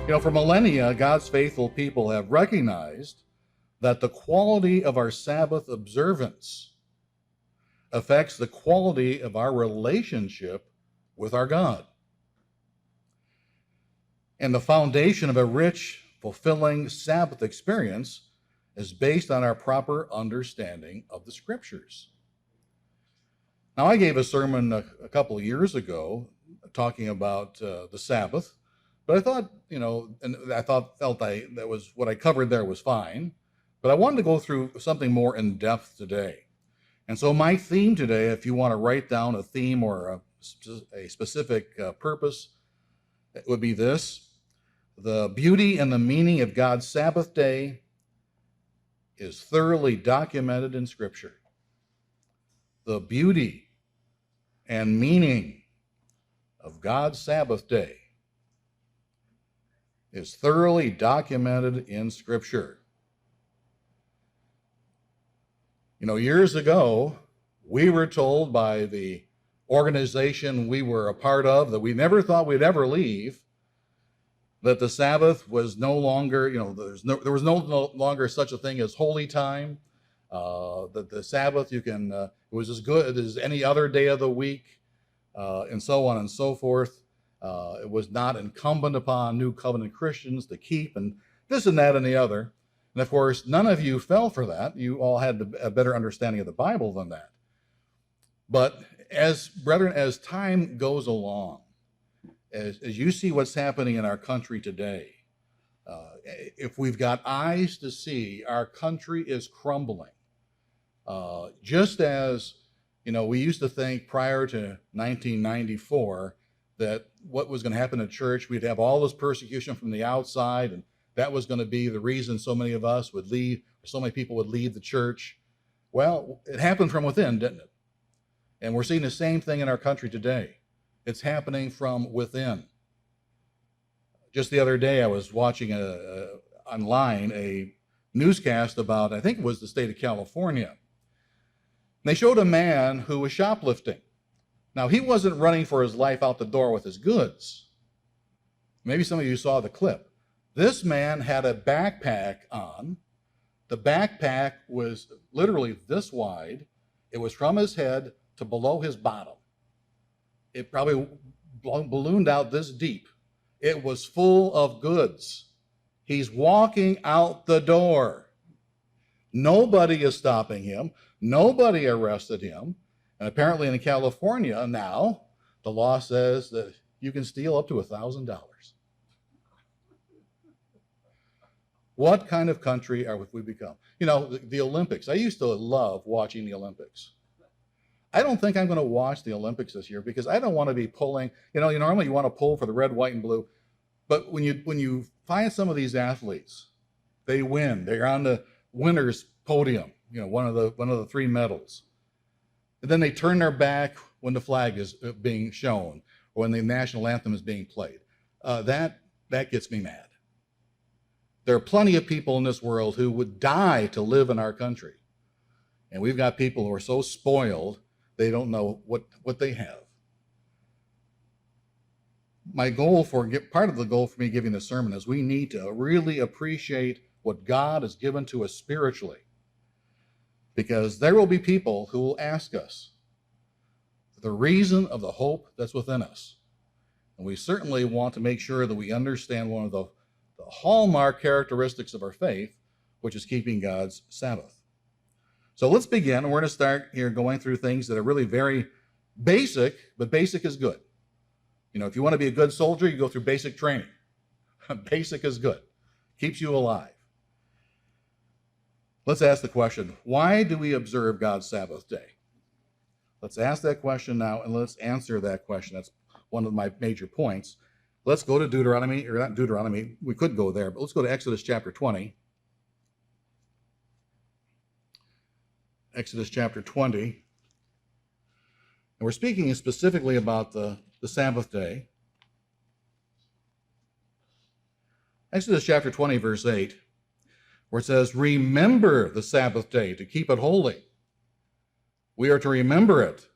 For millennia, God's faithful people have recognized that the quality of our Sabbath observance affects the quality of our relationship with our God. And the foundation of a rich, fulfilling Sabbath experience is based on our proper understanding of the Scriptures. Now, I gave a sermon a couple of years ago talking about the Sabbath, but I thought, and I felt that was what I covered there was fine, but I wanted to go through something more in depth today. And so my theme today, if you want to write down a theme or a specific purpose, it would be this: the beauty and the meaning of God's Sabbath day is thoroughly documented in Scripture. The beauty and meaning of God's Sabbath day is thoroughly documented in Scripture. Years ago, we were told by the organization we were a part of that we never thought we'd ever leave, that the Sabbath was no longer, there was no longer such a thing as holy time, that the Sabbath, it was as good as any other day of the week, and so on and so forth. It was not incumbent upon New Covenant Christians to keep, and this and that and the other. And of course, none of you fell for that. You all had a better understanding of the Bible than that. But as time goes along, as you see what's happening in our country today, if we've got eyes to see, our country is crumbling. Just as, we used to think prior to 1994 that what was going to happen in church, we'd have all this persecution from the outside, and that was going to be the reason so many of us would leave, so many people would leave the church. Well, it happened from within, didn't it? And we're seeing the same thing in our country today. It's happening from within. Just the other day, I was watching online a newscast about, I think it was the state of California. And they showed a man who was shoplifting. Now, he wasn't running for his life out the door with his goods. Maybe some of you saw the clip. This man had a backpack on. The backpack was literally this wide. It was from his head to below his bottom. It probably ballooned out this deep. It was full of goods. He's walking out the door. Nobody is stopping him. Nobody arrested him. And apparently in California now, the law says that you can steal up to $1,000. What kind of country have we become? The Olympics. I used to love watching the Olympics. I don't think I'm going to watch the Olympics this year because I don't want to be pulling. Normally you want to pull for the red, white, and blue, but when you find some of these athletes, they win. They're on the winner's podium. One of the three medals, and then they turn their back when the flag is being shown or when the national anthem is being played. That gets me mad. There are plenty of people in this world who would die to live in our country. And we've got people who are so spoiled, they don't know what they have. Part of the goal for me giving this sermon is we need to really appreciate what God has given to us spiritually. Because there will be people who will ask us the reason of the hope that's within us. And we certainly want to make sure that we understand one of the hallmark characteristics of our faith, which is keeping God's Sabbath. So let's begin. We're going to start here going through things that are really very basic, but basic is good. If you want to be a good soldier, you go through basic training. Basic is good. Keeps you alive. Let's ask the question, why do we observe God's Sabbath day? Let's ask that question now, and let's answer that question. That's one of my major points. Let's go to Deuteronomy, we could go there, but let's go to Exodus chapter 20. Exodus chapter 20. And we're speaking specifically about the Sabbath day. Exodus chapter 20, verse 8, where it says, remember the Sabbath day to keep it holy. We are to remember it.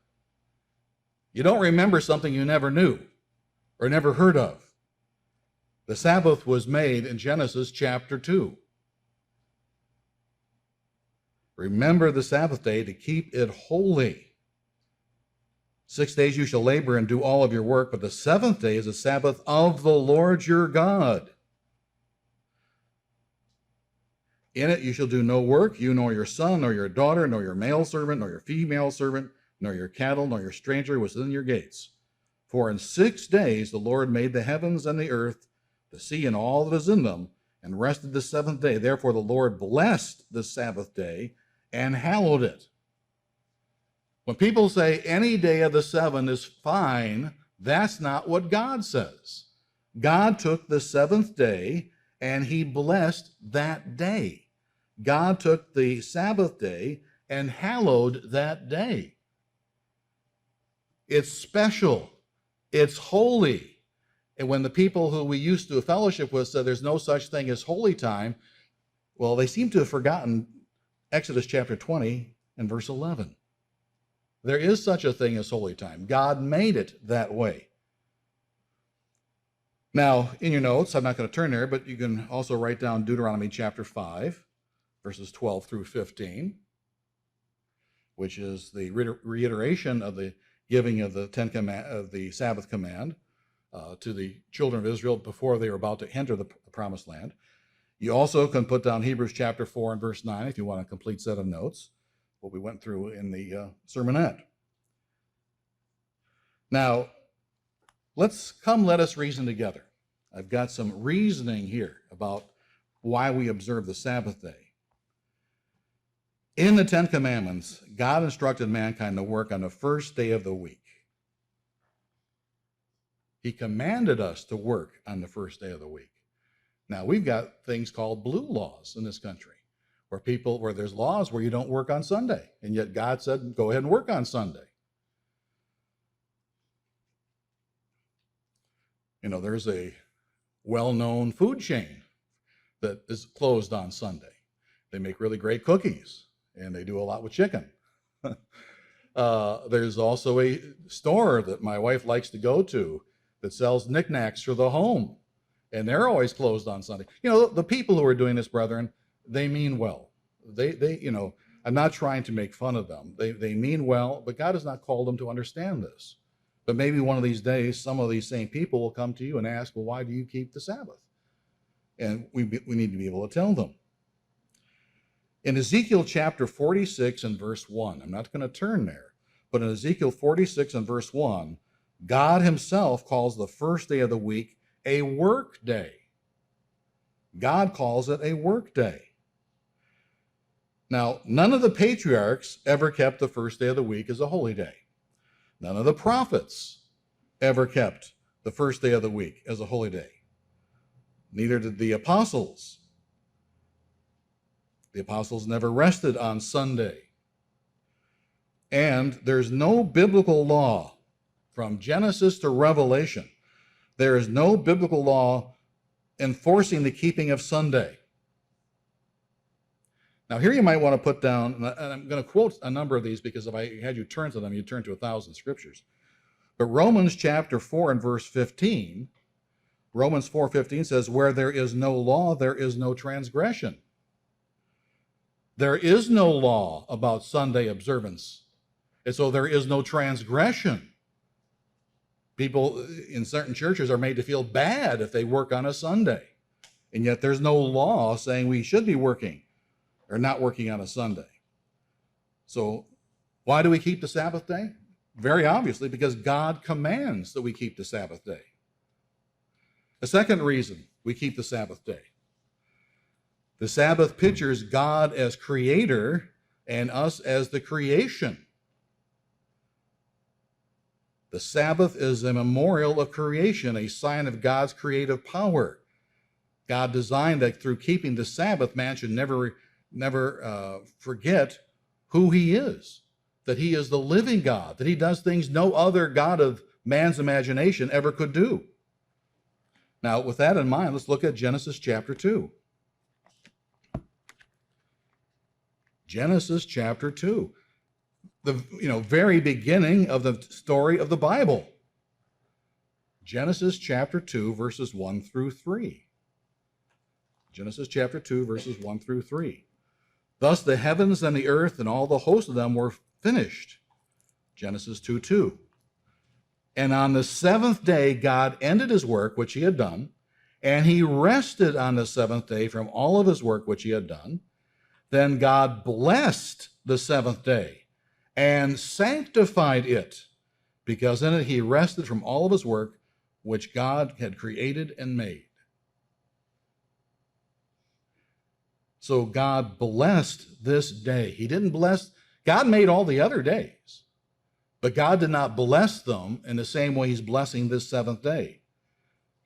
You don't remember something you never knew or never heard of. The Sabbath was made in Genesis chapter 2. Remember the Sabbath day to keep it holy. 6 days you shall labor and do all of your work, but the seventh day is the Sabbath of the Lord your God. In it you shall do no work, you nor your son, nor your daughter, nor your male servant, nor your female servant, nor your cattle, nor your stranger within your gates. For in 6 days the Lord made the heavens and the earth, the sea and all that is in them, and rested the seventh day. Therefore the Lord blessed the Sabbath day and hallowed it. When people say any day of the seven is fine, that's not what God says. God took the seventh day and he blessed that day. God took the Sabbath day and hallowed that day. It's special. It's holy. And when the people who we used to fellowship with said there's no such thing as holy time, well, they seem to have forgotten Exodus chapter 20 and verse 11. There is such a thing as holy time. God made it that way. Now, in your notes, I'm not going to turn there, but you can also write down Deuteronomy chapter 5, verses 12 through 15, which is the reiteration of the giving of the Sabbath command to the children of Israel before they were about to enter the promised land. You also can put down Hebrews chapter 4 and verse 9 if you want a complete set of notes, what we went through in the sermonette. Now, let us reason together. I've got some reasoning here about why we observe the Sabbath day. In the Ten Commandments, God instructed mankind to work on the first day of the week. He commanded us to work on the first day of the week. Now, we've got things called blue laws in this country, where there's laws where you don't work on Sunday, and yet God said, go ahead and work on Sunday. You know, there's a well-known food chain that is closed on Sunday. They make really great cookies, and they do a lot with chicken. There's also a store that my wife likes to go to that sells knickknacks for the home, and they're always closed on Sunday. You know, the people who are doing this, brethren, they mean well. I'm not trying to make fun of them. They mean well, but God has not called them to understand this. But maybe one of these days, some of these same people will come to you and ask, well, why do you keep the Sabbath? And we need to be able to tell them. In Ezekiel chapter 46 and verse 1, I'm not going to turn there, but in Ezekiel 46 and verse 1, God himself calls the first day of the week a work day. God calls it a work day. Now, none of the patriarchs ever kept the first day of the week as a holy day. None of the prophets ever kept the first day of the week as a holy day. Neither did the apostles. The apostles never rested on Sunday. And there's no biblical law from Genesis to Revelation. There is no biblical law enforcing the keeping of Sunday. Now, here you might want to put down, and I'm going to quote a number of these because if I had you turn to them, you'd turn to 1,000 scriptures. But Romans chapter 4 and verse 15, Romans 4:15 says, where there is no law, there is no transgression. There is no law about Sunday observance, and so there is no transgression. People in certain churches are made to feel bad if they work on a Sunday, and yet there's no law saying we should be working or not working on a Sunday. So why do we keep the Sabbath day? Very obviously, because God commands that we keep the Sabbath day. A second reason we keep the Sabbath day. The Sabbath pictures God as creator and us as the creation. The Sabbath is a memorial of creation, a sign of God's creative power. God designed that through keeping the Sabbath, man should never forget who he is, that he is the living God, that he does things no other God of man's imagination ever could do. Now, with that in mind, let's look at Genesis chapter 2. Genesis chapter 2, the very beginning of the story of the Bible. Genesis chapter 2, verses 1 through 3. Genesis chapter 2, verses 1 through 3. Thus the heavens and the earth and all the host of them were finished. Genesis 2:2. And on the seventh day God ended his work which he had done, and he rested on the seventh day from all of his work which he had done. Then God blessed the seventh day and sanctified it, because in it he rested from all of his work which God had created and made. So God blessed this day. He didn't bless, God made all the other days, but God did not bless them in the same way he's blessing this seventh day.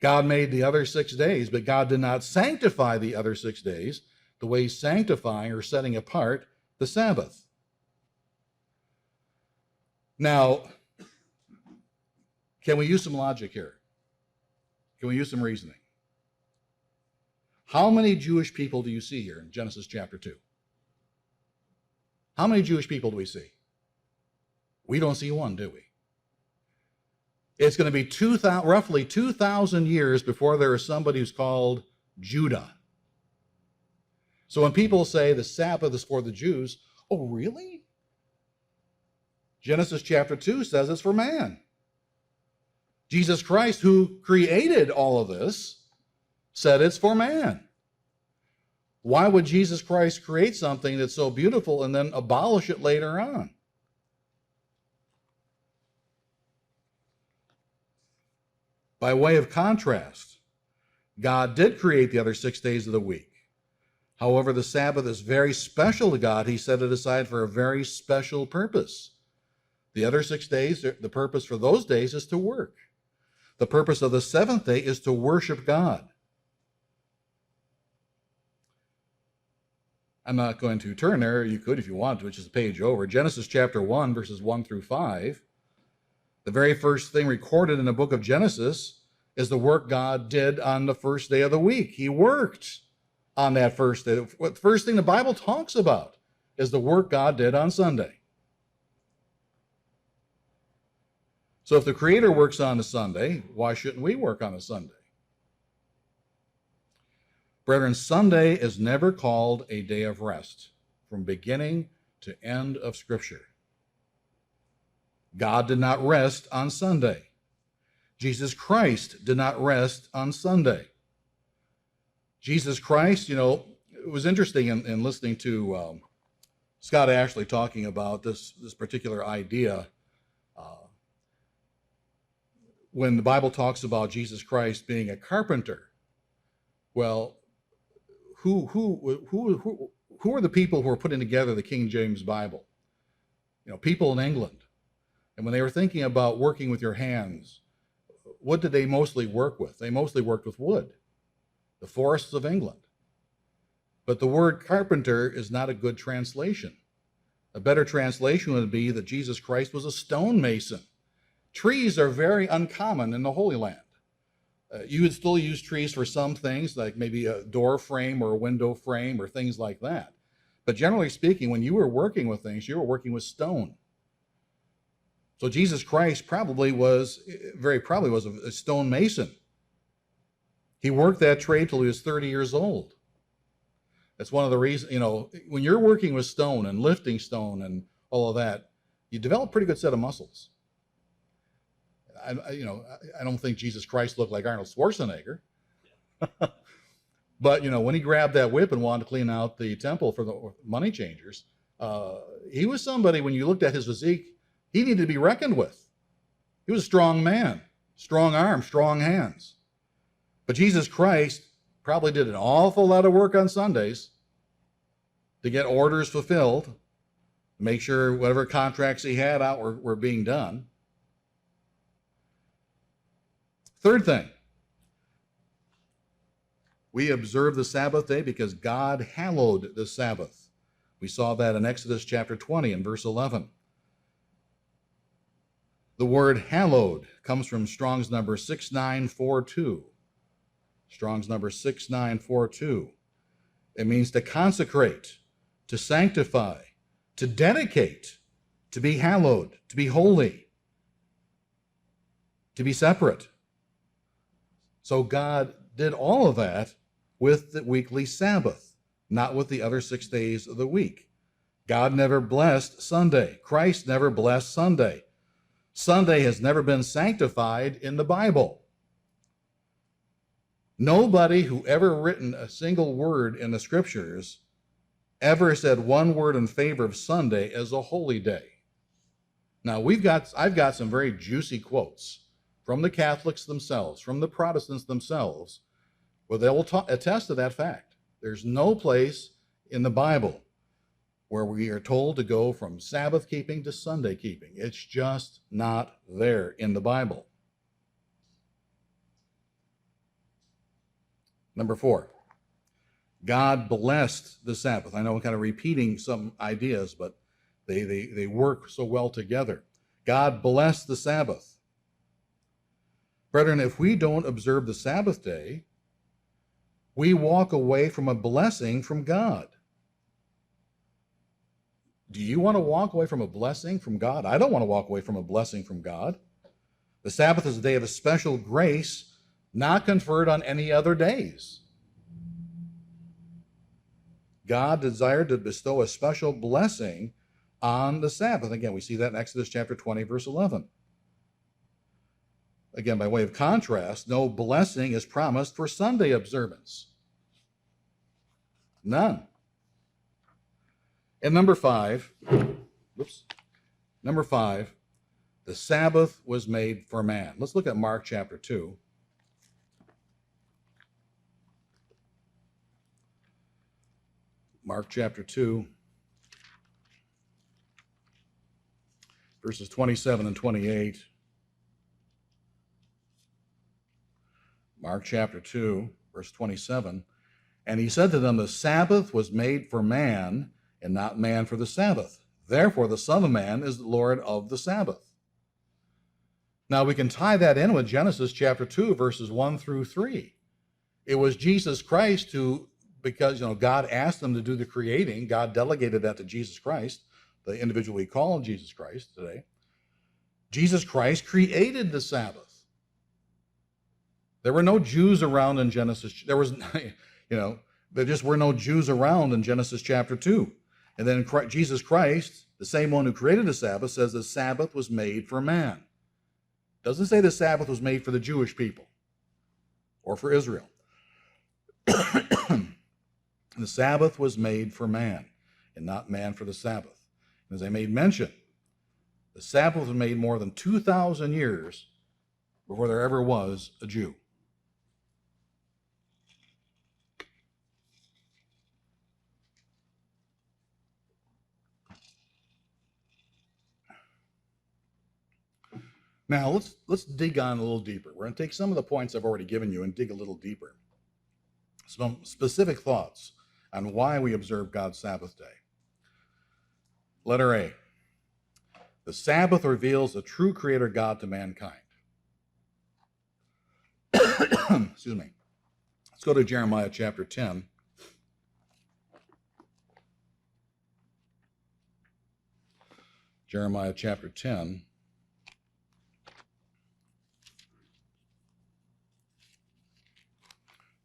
God made the other 6 days, but God did not sanctify the other 6 days the way he's sanctifying or setting apart the Sabbath. Now, can we use some logic here? Can we use some reasoning? How many Jewish people do you see here in Genesis chapter 2? How many Jewish people do we see? We don't see one, do we? It's going to be roughly 2,000 years before there is somebody who's called Judah. So when people say the Sabbath is for the Jews, oh, really? Genesis chapter 2 says it's for man. Jesus Christ, who created all of this, said it's for man. Why would Jesus Christ create something that's so beautiful and then abolish it later on? By way of contrast, God did create the other 6 days of the week. However, the Sabbath is very special to God. He set it aside for a very special purpose. The other 6 days, the purpose for those days is to work. The purpose of the seventh day is to worship God. I'm not going to turn there. You could if you want to, which is a page over. Genesis chapter 1, verses 1 through 5. The very first thing recorded in the book of Genesis is the work God did on the first day of the week. He worked on that first day. The first thing the Bible talks about is the work God did on Sunday. So if the Creator works on a Sunday, why shouldn't we work on a Sunday? Brethren, Sunday is never called a day of rest from beginning to end of Scripture. God did not rest on Sunday. Jesus Christ did not rest on Sunday. Jesus Christ, it was interesting in listening to Scott Ashley talking about this particular idea. When the Bible talks about Jesus Christ being a carpenter, well, who are the people who are putting together the King James Bible? People in England. And when they were thinking about working with your hands, what did they mostly work with? They mostly worked with wood, the forests of England. But the word carpenter is not a good translation. A better translation would be that Jesus Christ was a stonemason. Trees are very uncommon in the Holy Land. You would still use trees for some things, like maybe a door frame or a window frame or things like that. But generally speaking, when you were working with things, you were working with stone. So Jesus Christ very probably was a stonemason. He worked that trade till he was 30 years old. That's one of the reasons, when you're working with stone and lifting stone and all of that, you develop a pretty good set of muscles. I don't think Jesus Christ looked like Arnold Schwarzenegger. But, when he grabbed that whip and wanted to clean out the temple for the money changers, he was somebody, when you looked at his physique, he needed to be reckoned with. He was a strong man, strong arms, strong hands. But Jesus Christ probably did an awful lot of work on Sundays to get orders fulfilled, make sure whatever contracts he had out were being done. Third thing, we observe the Sabbath day because God hallowed the Sabbath. We saw that in Exodus chapter 20 and verse 11. The word hallowed comes from Strong's number 6942. Strong's number 6942. It means to consecrate, to sanctify, to dedicate, to be hallowed, to be holy, to be separate. So God did all of that with the weekly Sabbath, not with the other 6 days of the week. God never blessed Sunday. Christ never blessed Sunday. Sunday has never been sanctified in the Bible. Nobody who ever written a single word in the scriptures ever said one word in favor of Sunday as a holy day. Now, I've got some very juicy quotes from the Catholics themselves, from the Protestants themselves, where they will attest to that fact. There's no place in the Bible where we are told to go from Sabbath keeping to Sunday keeping. It's just not there in the Bible. Number 4, God blessed the Sabbath. I know I'm kind of repeating some ideas, but they work so well together. God blessed the Sabbath. Brethren, if we don't observe the Sabbath day, we walk away from a blessing from God. Do you want to walk away from a blessing from God? I don't want to walk away from a blessing from God. The Sabbath is a day of a special grace not conferred on any other days. God desired to bestow a special blessing on the Sabbath. Again, we see that in Exodus chapter 20, verse 11. Again, by way of contrast, no blessing is promised for Sunday observance. None. And number 5, the Sabbath was made for man. Let's look at Mark chapter 2. Mark chapter 2, verses 27 and 28. Mark chapter 2, verse 27. And he said to them, the Sabbath was made for man, and not man for the Sabbath. Therefore, the Son of Man is the Lord of the Sabbath. Now, we can tie that in with Genesis chapter 2, verses 1 through 3. It was Jesus Christ who, because God asked him to do the creating, God delegated that to Jesus Christ, the individual we call Jesus Christ today. Jesus Christ created the Sabbath. There were no Jews around in Genesis. There just were no Jews around in Genesis chapter 2. And then Jesus Christ, the same one who created the Sabbath, says the Sabbath was made for man. Doesn't say the Sabbath was made for the Jewish people or for Israel. The Sabbath was made for man, and not man for the Sabbath. And as I made mention, the Sabbath was made more than 2,000 years before there ever was a Jew. Now, let's dig on a little deeper. We're going to take some of the points I've already given you and dig a little deeper. Some specific thoughts on why we observe God's Sabbath day. Letter A. The Sabbath reveals the true Creator God to mankind. Excuse me. Let's go to Jeremiah chapter 10. Jeremiah chapter 10.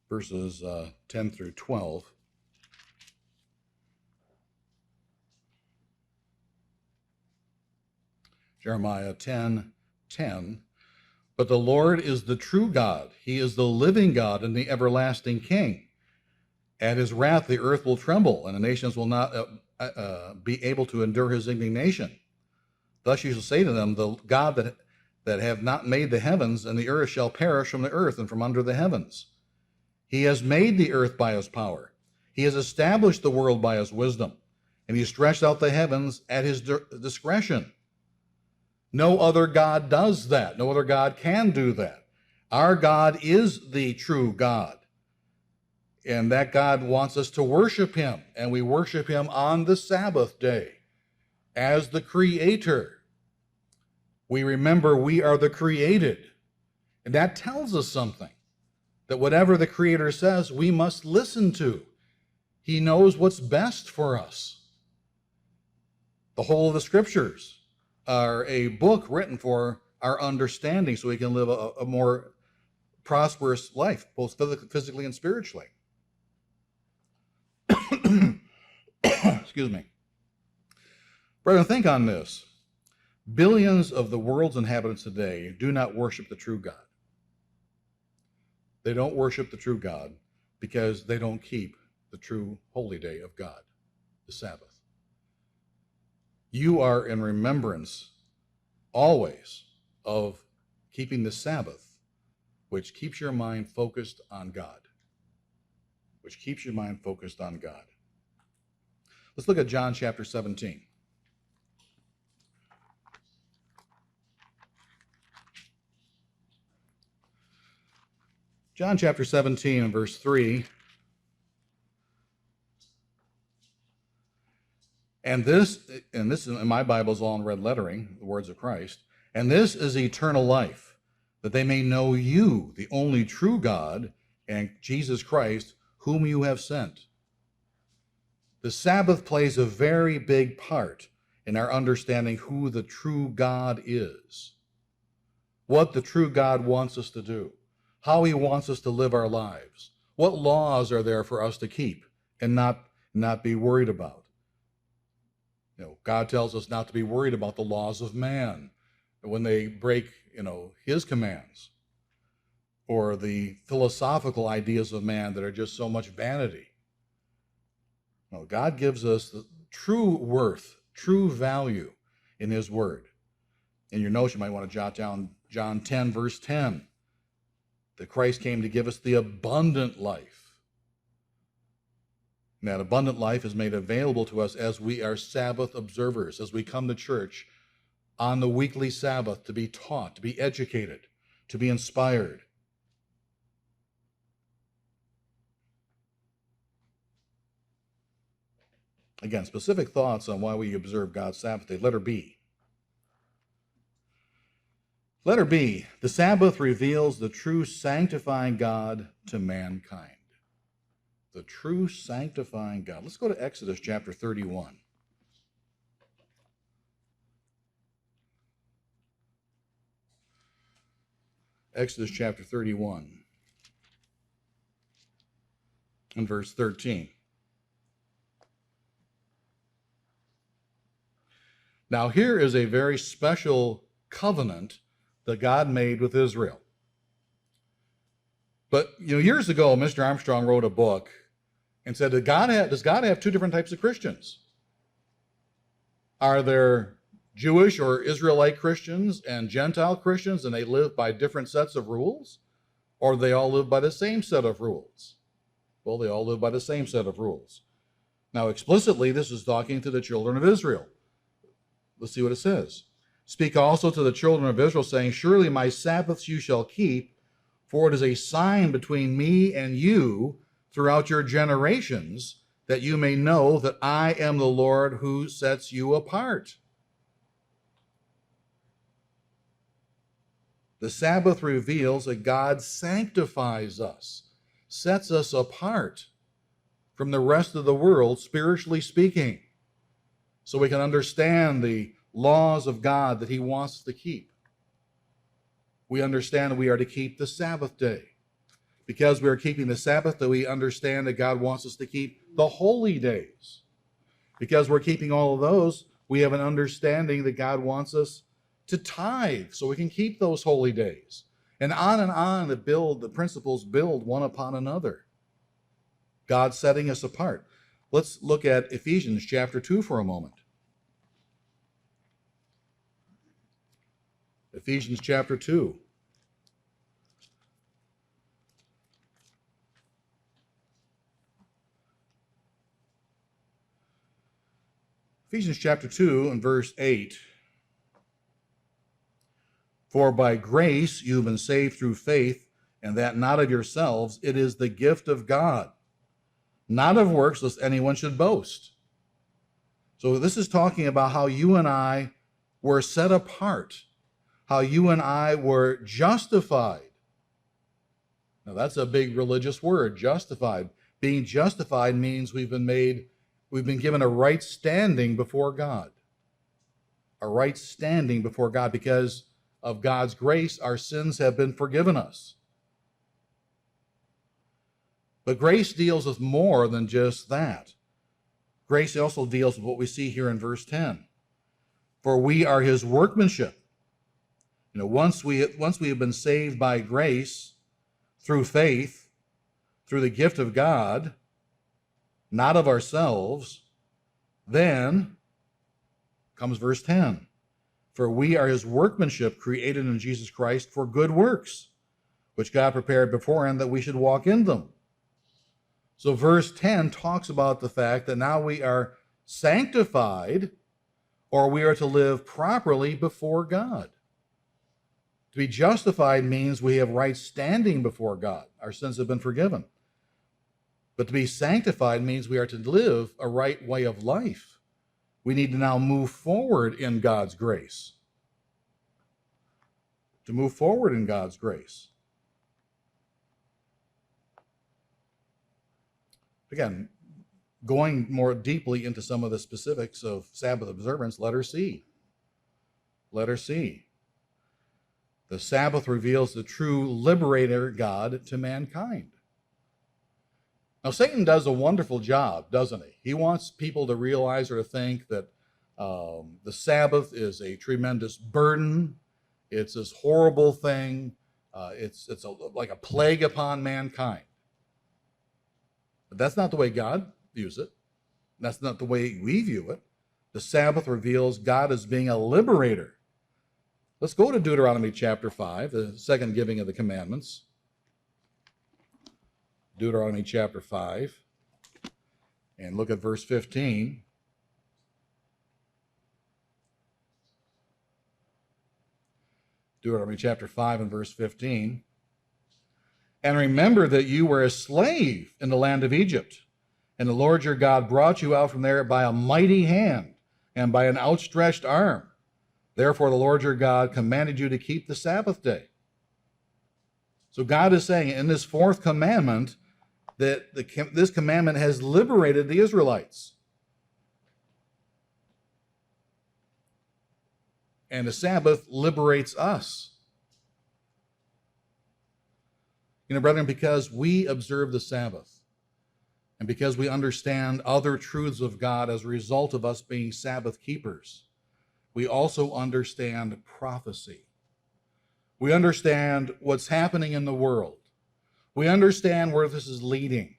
Verses 10 through 12. Jeremiah 10:10. But the Lord is the true God. He is the living God and the everlasting King. At his wrath the earth will tremble, and the nations will not be able to endure his indignation. Thus you shall say to them, the God that have not made the heavens and the earth shall perish from the earth and from under the heavens. He has made the earth by his power. He has established the world by his wisdom, and he stretched out the heavens at his discretion. No other God does that. No other God can do that. Our God is the true God, and that God wants us to worship him, and we worship him on the Sabbath day as the Creator. We remember we are the created, and that tells us something. That whatever the Creator says, we must listen to. He knows what's best for us. The whole of the Scriptures are a book written for our understanding so we can live a more prosperous life, both physically and spiritually. Excuse me. Brethren, think on this. Billions of the world's inhabitants today do not worship the true God. They don't worship the true God because they don't keep the true holy day of God, the Sabbath. You are in remembrance always of keeping the Sabbath, which keeps your mind focused on God. Which keeps your mind focused on God. Let's look at John chapter 17. John chapter 17 and verse 3. And this in my Bible is all in red lettering, the words of Christ. And this is eternal life, that they may know you, the only true God, and Jesus Christ, whom you have sent. The Sabbath plays a very big part in our understanding who the true God is, what the true God wants us to do, how he wants us to live our lives, what laws are there for us to keep and not be worried about. God tells us not to be worried about the laws of man when they break, his commands, or the philosophical ideas of man that are just so much vanity. No, God gives us the true worth, true value in his word. In your notes, you might want to jot down John 10, verse 10, that Christ came to give us the abundant life. And that abundant life is made available to us as we are Sabbath observers, as we come to church on the weekly Sabbath to be taught, to be educated, to be inspired. Again, specific thoughts on why we observe God's Sabbath day. Letter B. Letter B, the Sabbath reveals the true sanctifying God to mankind. The true sanctifying God. Let's go to Exodus chapter 31. Exodus chapter 31 and verse 13. Now here is a very special covenant that God made with Israel. But years ago, Mr. Armstrong wrote a book and said, does God have two different types of Christians? Are there Jewish or Israelite Christians and Gentile Christians, and they live by different sets of rules? Or do they all live by the same set of rules? Well, they all live by the same set of rules. Now, explicitly, this is talking to the children of Israel. Let's see what it says. Speak also to the children of Israel, saying, surely my Sabbaths you shall keep, for it is a sign between me and you throughout your generations, that you may know that I am the Lord who sets you apart. The Sabbath reveals that God sanctifies us, sets us apart from the rest of the world, spiritually speaking, so we can understand the laws of God that he wants us to keep. We understand that we are to keep the Sabbath day. Because we are keeping the Sabbath, that we understand that God wants us to keep the holy days. Because we're keeping all of those, we have an understanding that God wants us to tithe so we can keep those holy days. And on the principles build one upon another. God setting us apart. Let's look at Ephesians chapter 2 for a moment. Ephesians chapter 2. Ephesians chapter 2 and verse 8. For by grace you have been saved through faith, and that not of yourselves, it is the gift of God, not of works, lest anyone should boast. So this is talking about how you and I were set apart, how you and I were justified. Now that's a big religious word, justified. Being justified means we've been given a right standing before God. A right standing before God. Because of God's grace, our sins have been forgiven us. But grace deals with more than just that. Grace also deals with what we see here in verse 10. For we are his workmanship. Once we have been saved by grace through faith, through the gift of God, not of ourselves, then comes verse 10. For we are his workmanship created in Jesus Christ for good works, which God prepared beforehand that we should walk in them. So verse 10 talks about the fact that now we are sanctified, or we are to live properly before God. To be justified means we have right standing before God. Our sins have been forgiven. But to be sanctified means we are to live a right way of life. We need to now move forward in God's grace. To move forward in God's grace. Again, going more deeply into some of the specifics of Sabbath observance, letter C. Letter C. The Sabbath reveals the true liberator God to mankind. Now, Satan does a wonderful job, doesn't he? He wants people to realize or to think that the Sabbath is a tremendous burden. It's this horrible thing. It's like a plague upon mankind. But that's not the way God views it. That's not the way we view it. The Sabbath reveals God as being a liberator. Let's go to Deuteronomy chapter 5, the second giving of the commandments. Deuteronomy chapter 5, and look at verse 15. Deuteronomy chapter 5 and verse 15. And remember that you were a slave in the land of Egypt, and the Lord your God brought you out from there by a mighty hand and by an outstretched arm. Therefore, the Lord your God commanded you to keep the Sabbath day. So God is saying in this fourth commandment that this commandment has liberated the Israelites. And the Sabbath liberates us. Brethren, because we observe the Sabbath, and because we understand other truths of God as a result of us being Sabbath keepers, we also understand prophecy. We understand what's happening in the world. We understand where this is leading.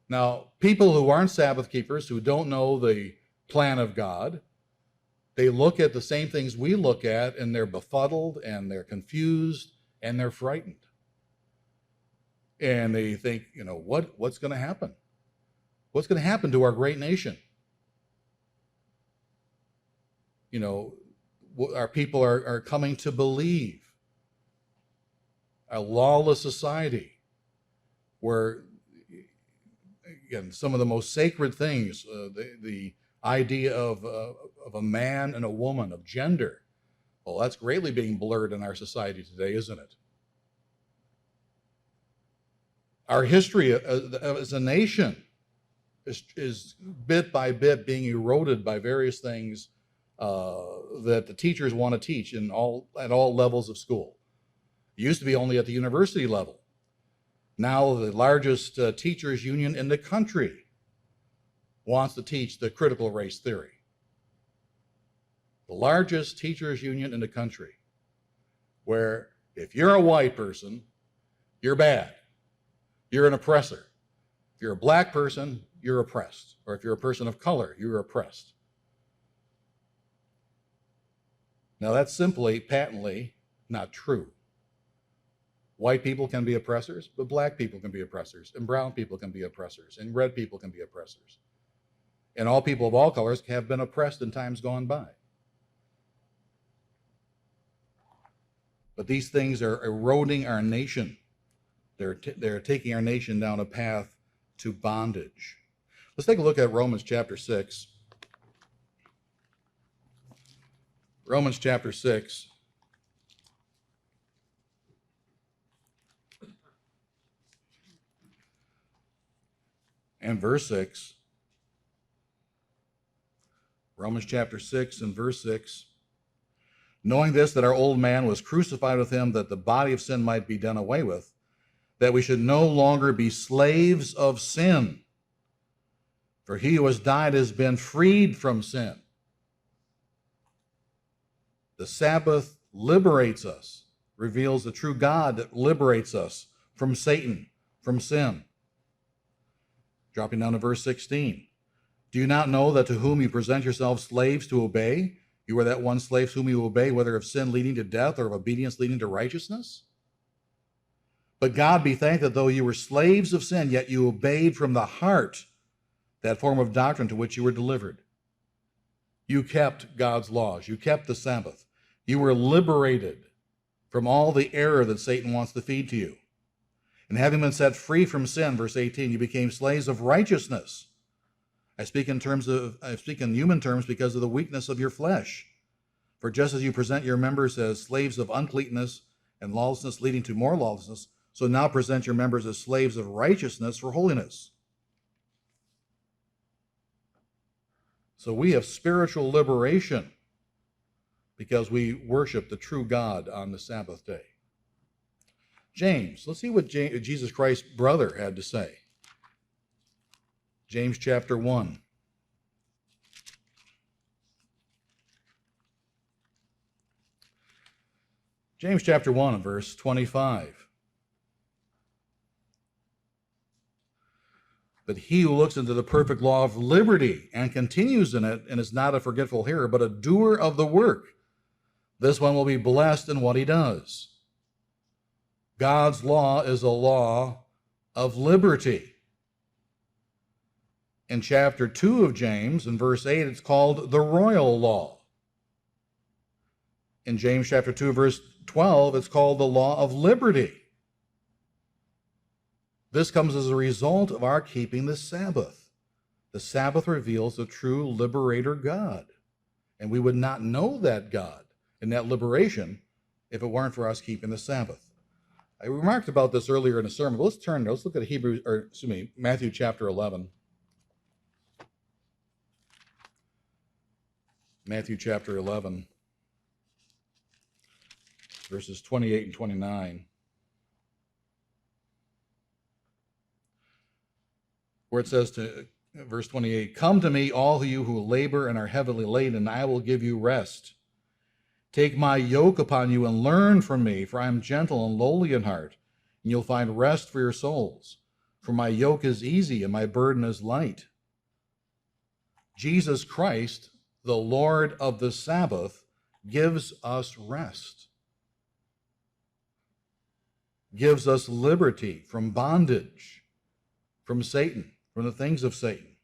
Now, people who aren't Sabbath keepers, who don't know the plan of God, they look at the same things we look at, and they're befuddled, and they're confused, and they're frightened. And they think, what's going to happen? What's going to happen to our great nation? Our people are coming to believe a lawless society where, again, some of the most sacred things, the idea of a man and a woman, of gender, well, that's greatly being blurred in our society today, isn't it? Our history as a nation is bit by bit being eroded by various things that the teachers want to teach at all levels of school. It used to be only at the university level. Now the largest teachers union in the country wants to teach the critical race theory. The largest teachers union in the country, where if you're a white person, you're bad. You're an oppressor. If you're a black person, you're oppressed. Or if you're a person of color, you're oppressed. Now that's simply, patently not true. White people can be oppressors, but black people can be oppressors, and brown people can be oppressors, and red people can be oppressors. And all people of all colors have been oppressed in times gone by. But these things are eroding our nation. They're taking our nation down a path to bondage. Let's take a look at Romans chapter 6. Romans chapter 6. And verse 6. Romans chapter 6 and verse 6. Knowing this, that our old man was crucified with him, that the body of sin might be done away with, that we should no longer be slaves of sin. For he who has died has been freed from sin. The Sabbath liberates us, reveals the true God that liberates us from Satan, from sin. Dropping down to verse 16. Do you not know that to whom you present yourselves slaves to obey, you are that one slave whom you obey, whether of sin leading to death or of obedience leading to righteousness? But God be thanked that though you were slaves of sin, yet you obeyed from the heart that form of doctrine to which you were delivered. You kept God's laws. You kept the Sabbath. You were liberated from all the error that Satan wants to feed to you. And having been set free from sin, verse 18, you became slaves of righteousness. I speak in human terms because of the weakness of your flesh. For just as you present your members as slaves of uncleanness and lawlessness leading to more lawlessness, so now present your members as slaves of righteousness for holiness. So we have spiritual liberation because we worship the true God on the Sabbath day. James, let's see what Jesus Christ's brother had to say. James chapter 1. James chapter 1 verse 25. But he who looks into the perfect law of liberty and continues in it and is not a forgetful hearer, but a doer of the work, this one will be blessed in what he does. God's law is a law of liberty. In chapter 2 of James, in verse 8, it's called the royal law. In James chapter 2, verse 12, it's called the law of liberty. This comes as a result of our keeping the Sabbath. The Sabbath reveals the true liberator God. And we would not know that God and that liberation if it weren't for us keeping the Sabbath. I remarked about this earlier in a sermon, but let's look at Matthew chapter 11. Matthew chapter 11, verses 28 and 29. Where it says to verse 28, "Come to me, all of you who labor and are heavily laden, and I will give you rest. Take my yoke upon you and learn from me, for I am gentle and lowly in heart, and you'll find rest for your souls. For my yoke is easy and my burden is light." Jesus Christ, the Lord of the Sabbath, gives us rest, gives us liberty from bondage, from Satan, from the things of Satan.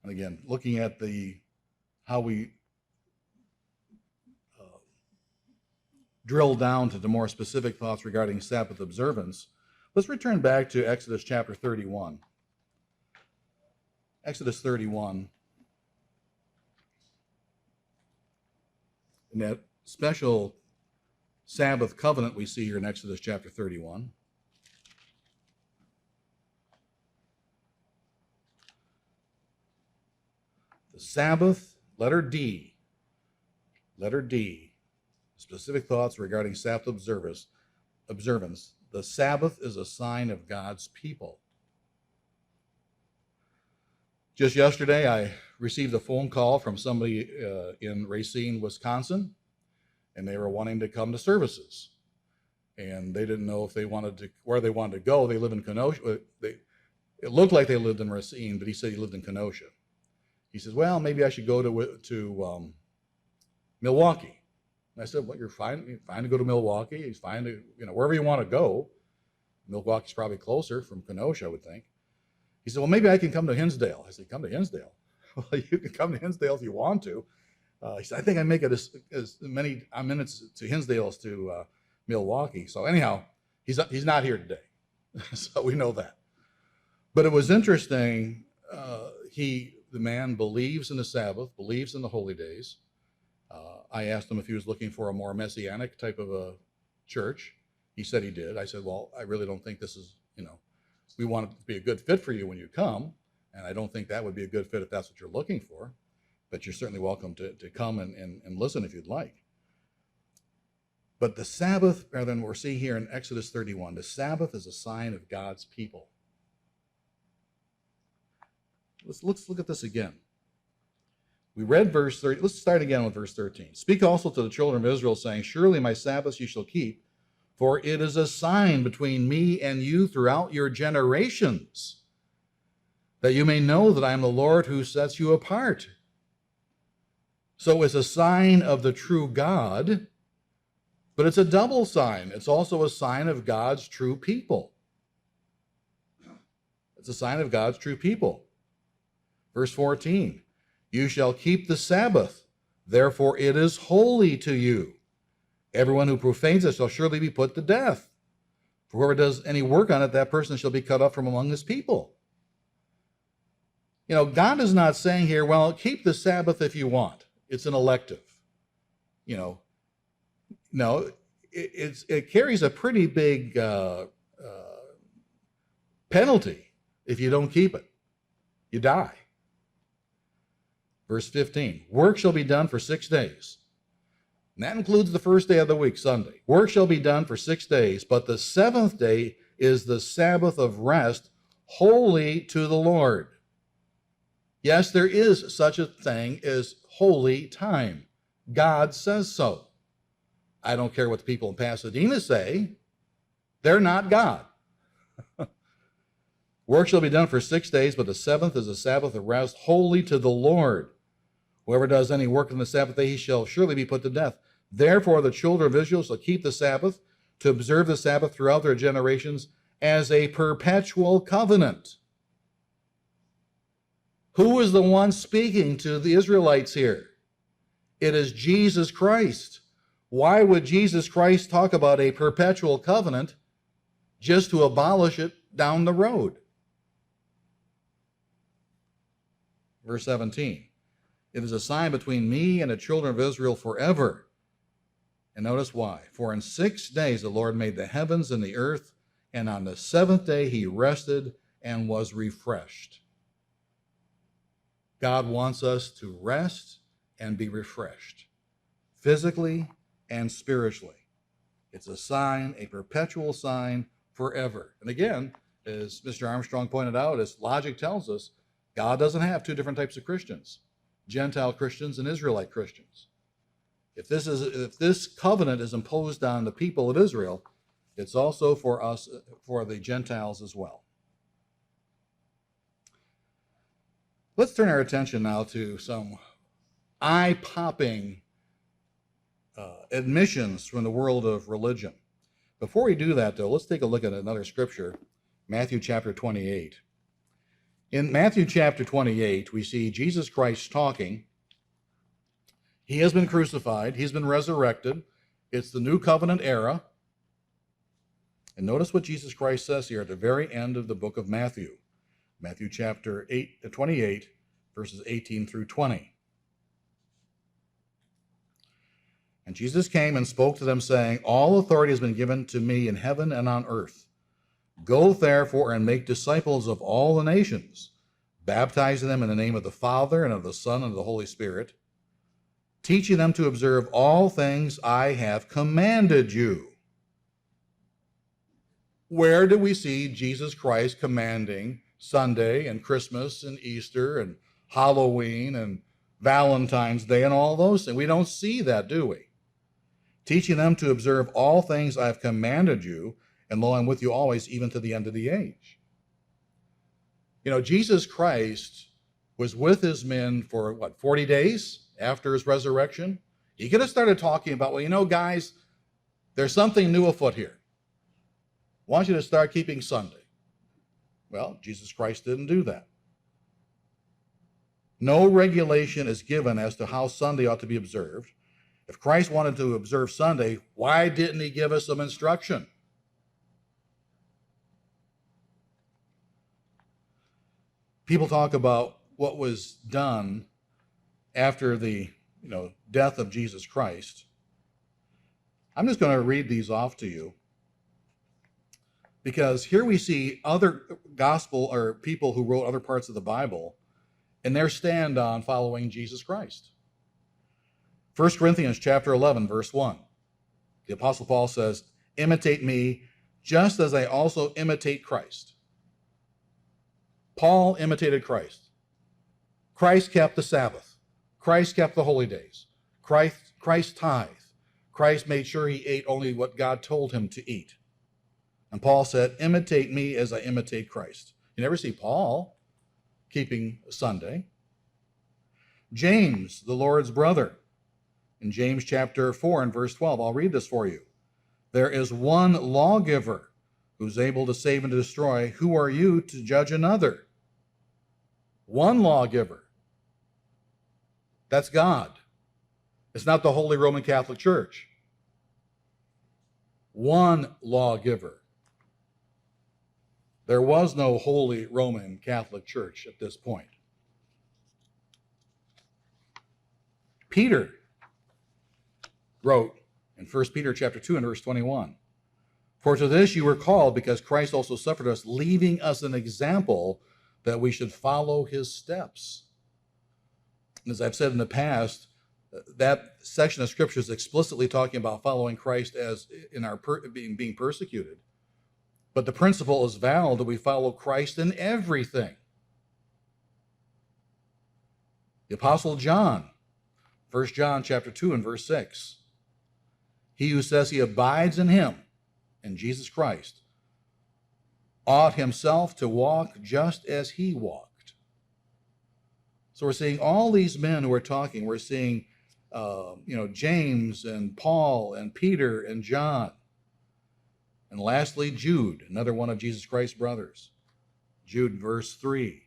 And again, looking at how we drill down to the more specific thoughts regarding Sabbath observance, let's return back to Exodus chapter 31. Exodus 31. And that special Sabbath covenant we see here in Exodus chapter 31. The Sabbath, letter D, specific thoughts regarding Sabbath observance. The Sabbath is a sign of God's people. Just yesterday, I received a phone call from somebody in Racine, Wisconsin, and they were wanting to come to services. And they didn't know if where they wanted to go. They live in Kenosha. It looked like they lived in Racine, but he said he lived in Kenosha. He says, well, maybe I should go to Milwaukee. And I said, well, you're fine to go to Milwaukee. It's fine to, wherever you want to go. Milwaukee's probably closer from Kenosha, I would think. He said, well, maybe I can come to Hinsdale. I said, come to Hinsdale? Well, you can come to Hinsdale if you want to. He said, I think I make it as many minutes to Hinsdale as to Milwaukee. So anyhow, he's not here today. So we know that. But it was interesting. The man believes in the Sabbath, believes in the holy days. I asked him if he was looking for a more messianic type of a church. He said he did. I said, well, I really don't think this is, we want it to be a good fit for you when you come. And I don't think that would be a good fit if that's what you're looking for. But you're certainly welcome to come and listen if you'd like. But the Sabbath, rather than we're seeing here in Exodus 31, the Sabbath is a sign of God's people. Let's look at this again. We read verse 30. Let's start again with verse 13. Speak also to the children of Israel, saying, surely my Sabbaths you shall keep, for it is a sign between me and you throughout your generations, that you may know that I am the Lord who sets you apart. So it's a sign of the true God, but it's a double sign. It's also a sign of God's true people. It's a sign of God's true people. Verse 14, you shall keep the Sabbath, therefore it is holy to you. Everyone who profanes it shall surely be put to death. For whoever does any work on it, that person shall be cut off from among his people. You know, God is not saying here, well, keep the Sabbath if you want. It's an elective. You know, no, it carries a pretty big penalty if you don't keep it. You die. Verse 15, work shall be done for 6 days. And that includes the first day of the week, Sunday. Work shall be done for 6 days, but the seventh day is the Sabbath of rest, holy to the Lord. Yes, there is such a thing as holy time. God says so. I don't care what the people in Pasadena say. They're not God. Work shall be done for 6 days, but the seventh is a Sabbath of rest, holy to the Lord. Whoever does any work on the Sabbath day, he shall surely be put to death. Therefore, the children of Israel shall keep the Sabbath, to observe the Sabbath throughout their generations as a perpetual covenant. Who is the one speaking to the Israelites here? It is Jesus Christ. Why would Jesus Christ talk about a perpetual covenant just to abolish it down the road? Verse 17, it is a sign between me and the children of Israel forever. And notice why. For in 6 days the Lord made the heavens and the earth, and on the seventh day he rested and was refreshed. God wants us to rest and be refreshed, physically and spiritually. It's a sign, a perpetual sign forever. And again, as Mr. Armstrong pointed out, as logic tells us, God doesn't have two different types of Christians, Gentile Christians and Israelite Christians. If this covenant is imposed on the people of Israel, it's also for us, for the Gentiles as well. Let's turn our attention now to some eye-popping admissions from the world of religion. Before we do that, though, let's take a look at another scripture, Matthew chapter 28. In Matthew chapter 28, we see Jesus Christ talking. He has been crucified. He's been resurrected. It's the new covenant era. And notice what Jesus Christ says here at the very end of the book of Matthew. Matthew chapter 28, verses 18 through 20. And Jesus came and spoke to them, saying, all authority has been given to me in heaven and on earth. Go therefore and make disciples of all the nations, baptizing them in the name of the Father and of the Son and of the Holy Spirit, teaching them to observe all things I have commanded you. Where do we see Jesus Christ commanding Sunday and Christmas and Easter and Halloween and Valentine's Day and all those things? We don't see that, do we? Teaching them to observe all things I have commanded you, and lo, I'm with you always, even to the end of the age. You know, Jesus Christ was with his men for, 40 days after his resurrection? He could have started talking about, well, you know, guys, there's something new afoot here. I want you to start keeping Sunday. Well, Jesus Christ didn't do that. No regulation is given as to how Sunday ought to be observed. If Christ wanted to observe Sunday, why didn't he give us some instruction? People talk about what was done after the death of Jesus Christ. I'm just going to read these off to you, because here we see other gospel or people who wrote other parts of the Bible and their stand on following Jesus Christ. 1 Corinthians chapter 11, verse 1. The Apostle Paul says, imitate me just as I also imitate Christ. Paul imitated Christ. Christ kept the Sabbath. Christ kept the holy days. Christ tithed. Christ made sure he ate only what God told him to eat. And Paul said, imitate me as I imitate Christ. You never see Paul keeping Sunday. James, the Lord's brother, in James chapter 4 and verse 12, I'll read this for you. There is one lawgiver who's able to save and to destroy. Who are you to judge another? One lawgiver. That's God. It's not the Holy Roman Catholic Church. One lawgiver. There was no Holy Roman Catholic Church at this point. Peter wrote in 1 Peter chapter 2 and verse 21, for to this you were called, because Christ also suffered us, leaving us an example that we should follow his steps. And as I've said in the past, that section of Scripture is explicitly talking about following Christ as in our being persecuted. But the principle is valid that we follow Christ in everything. The Apostle John, 1 John chapter 2 and verse 6. He who says he abides in him, in Jesus Christ, ought himself to walk just as he walked. So we're seeing all these men who are talking. We're seeing, James and Paul and Peter and John. And lastly, Jude, another one of Jesus Christ's brothers. Jude, verse 3.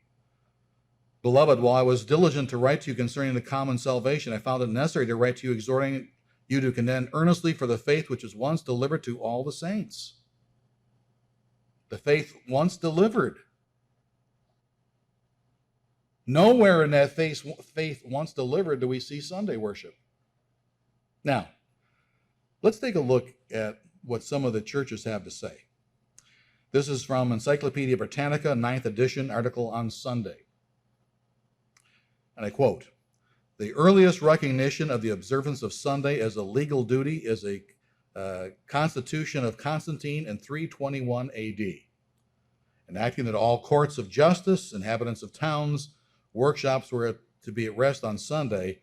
Beloved, while I was diligent to write to you concerning the common salvation, I found it necessary to write to you, exhorting you to contend earnestly for the faith which was once delivered to all the saints. The faith once delivered. Nowhere in that faith once delivered do we see Sunday worship. Now, let's take a look at what some of the churches have to say. This is from Encyclopedia Britannica, 9th edition, article on Sunday. And I quote, the earliest recognition of the observance of Sunday as a legal duty is a constitution of Constantine in 321 AD, enacting that all courts of justice, inhabitants of towns, workshops were to be at rest on Sunday,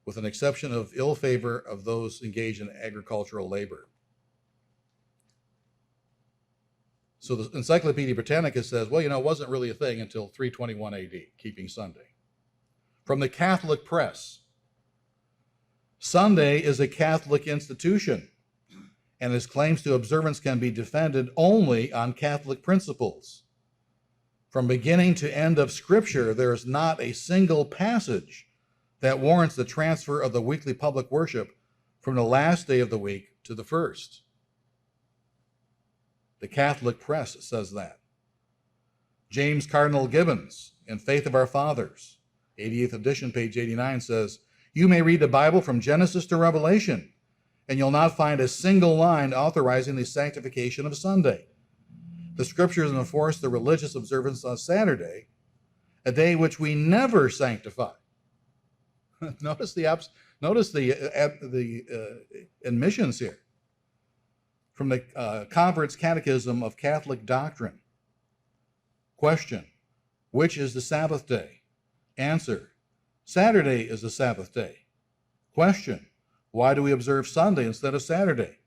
with an exception of ill favor of those engaged in agricultural labor. So the Encyclopedia Britannica says, well, it wasn't really a thing until 321 AD, keeping Sunday. From the Catholic Press, Sunday is a Catholic institution, and its claims to observance can be defended only on Catholic principles. From beginning to end of Scripture, there is not a single passage that warrants the transfer of the weekly public worship from the last day of the week to the first. The Catholic Press says that. James Cardinal Gibbons, in Faith of Our Fathers, 88th edition, page 89, says, you may read the Bible from Genesis to Revelation, and you'll not find a single line authorizing the sanctification of Sunday. The Scriptures enforce the religious observance on Saturday, a day which we never sanctify. Notice the admissions here. From the Convert's Catechism of Catholic Doctrine. Question, which is the Sabbath day? Answer, Saturday is the Sabbath day. Question, why do we observe Sunday instead of Saturday?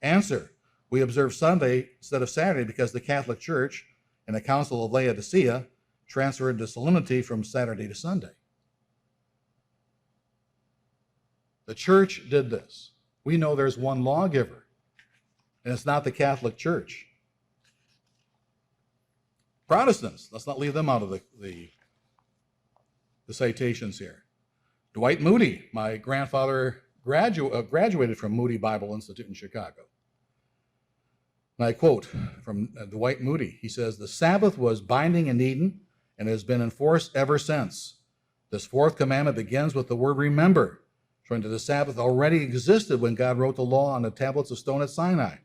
Answer, we observe Sunday instead of Saturday because the Catholic Church in the Council of Laodicea transferred the solemnity from Saturday to Sunday. The church did this. We know there's one lawgiver, and it's not the Catholic Church. Protestants, let's not leave them out of the citations here. Dwight Moody, my grandfather graduated from Moody Bible Institute in Chicago. And I quote from Dwight Moody. He says, the Sabbath was binding in Eden and has been enforced ever since. This fourth commandment begins with the word remember, showing that the Sabbath already existed when God wrote the law on the tablets of stone at Sinai.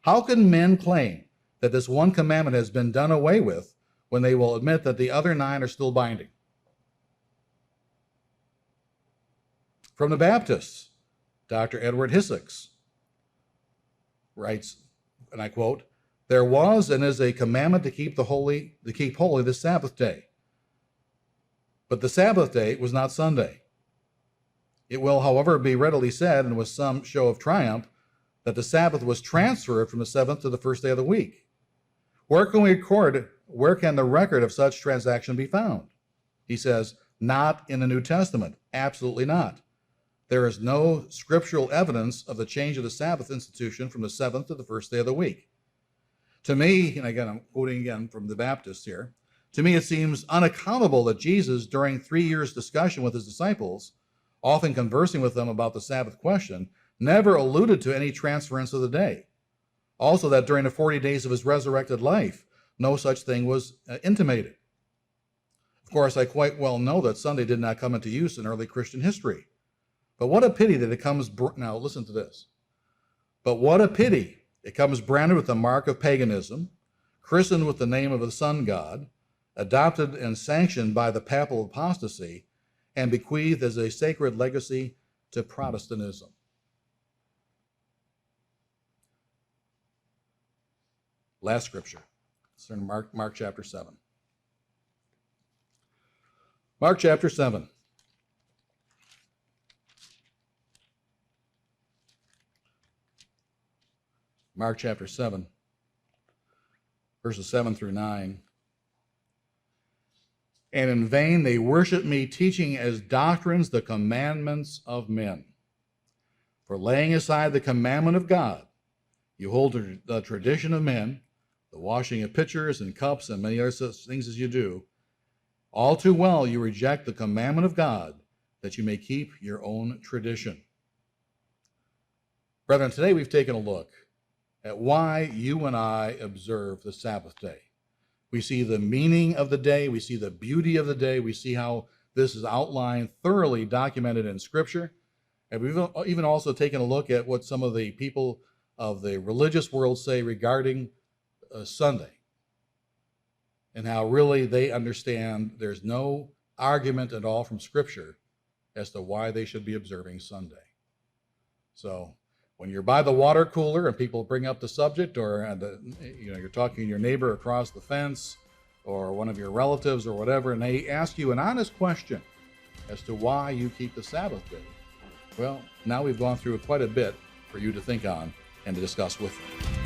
How can men claim that this one commandment has been done away with when they will admit that the other 9 are still binding? From the Baptists, Dr. Edward Hissocks. writes, and I quote, "There was and is a commandment to keep holy the Sabbath day. But the Sabbath day was not Sunday. It will, however, be readily said, and with some show of triumph, that the Sabbath was transferred from the seventh to the first day of the week. Where can the record of such transaction be found?" He says, "Not in the New Testament. Absolutely not. There is no scriptural evidence of the change of the Sabbath institution from the seventh to the first day of the week. To me," and again, I'm quoting again from the Baptists here, "to me it seems unaccountable that Jesus, during 3 years' discussion with his disciples, often conversing with them about the Sabbath question, never alluded to any transference of the day. Also, that during the 40 days of his resurrected life, no such thing was intimated. Of course, I quite well know that Sunday did not come into use in early Christian history. But what a pity that it comes, now listen to this. But what a pity it comes branded with the mark of paganism, christened with the name of the sun god, adopted and sanctioned by the papal apostasy, and bequeathed as a sacred legacy to Protestantism." Last scripture. It's in Mark chapter 7. Mark chapter 7. Mark chapter 7, verses 7 through 9. "And in vain they worship me, teaching as doctrines the commandments of men. For laying aside the commandment of God, you hold to the tradition of men, the washing of pitchers and cups and many other such things as you do. All too well you reject the commandment of God, that you may keep your own tradition." Brethren, today we've taken a look at why you and I observe the Sabbath day. We see the meaning of the day, we see the beauty of the day, we see how this is outlined, thoroughly documented in Scripture, and we've even also taken a look at what some of the people of the religious world say regarding Sunday, and how really they understand there's no argument at all from Scripture as to why they should be observing Sunday. So when you're by the water cooler and people bring up the subject, or you're talking to your neighbor across the fence or one of your relatives or whatever, and they ask you an honest question as to why you keep the Sabbath day, well, now we've gone through quite a bit for you to think on and to discuss with them.